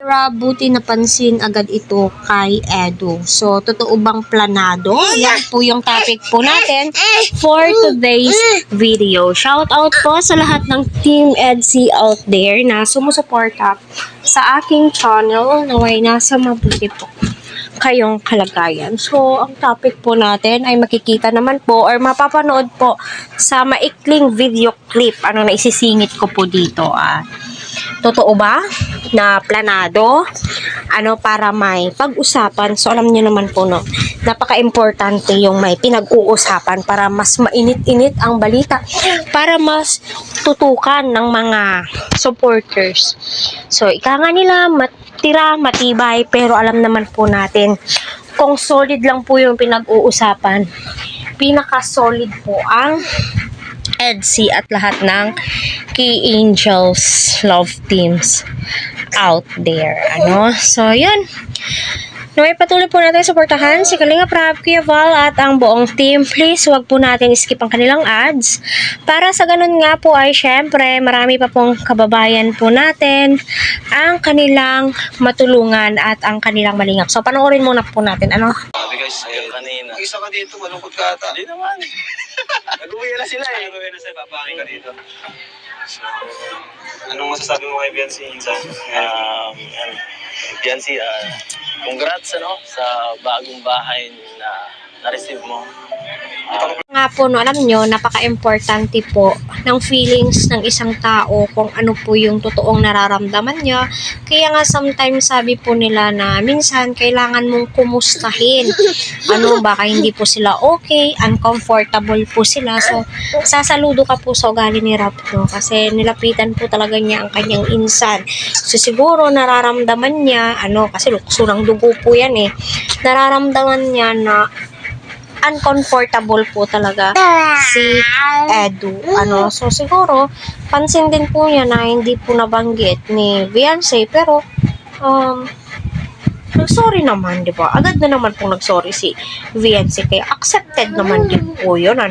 Buti napansin agad ito kay Edu. So, totoo bang planado? Yan po yung topic po natin for today's video. Shout out po sa lahat ng Team EDSI out there na sumusuporta sa aking channel. Naway nasa mabuti po kayong kalagayan. So, ang topic po natin ay makikita naman po or mapapanood po sa maikling video clip. Ano na isisingit ko po dito. Totoo ba na planado? Para may pag-usapan. So, alam niyo naman po, no, napaka-importante yung may pinag-uusapan para mas mainit-init ang balita, para mas tutukan ng mga supporters. So, ika nga nila, matibay, pero alam naman po natin, kung solid lang po yung pinag-uusapan, pinaka-solid po ang EDSI at lahat ng Key Angels love teams out there. So, yun. Naway patuloy po natin suportahan si Kalinga Prab, Kuya Val at ang buong team. Please, wag po natin skip ang kanilang ads. Para sa ganun nga po ay syempre, marami pa pong kababayan po natin ang kanilang matulungan at ang kanilang malingap. So, panoorin muna po natin. Sabi guys, kanina. Isa ka dito, malungkot ka ata. Hindi naman. Nag-uwi na sila eh. Nag-uwi na sila, papakain ka dito. So, anong masasabi mo kay Biancy Insan? Biancy, congrats sa bagong bahay na na-receive mo. Nga po, no, alam nyo, napaka-importante po ng feelings ng isang tao kung ano po yung totoong nararamdaman niya. Kaya nga sometimes sabi po nila na minsan kailangan mong kumustahin. Baka hindi po sila okay, uncomfortable po sila. So, sasaludo ka po sa ugali ni Rap, no? Kasi nilapitan po talaga niya ang kanyang insan. So, siguro nararamdaman niya, kasi lukso ng dugo po yan eh. Nararamdaman niya na uncomfortable po talaga si Edu. So siguro, pansin din po niya na hindi po nabanggit ni Beyonce, pero nag-sorry naman, di ba? Agad na naman po nag-sorry si Beyonce, kaya accepted naman din po yun,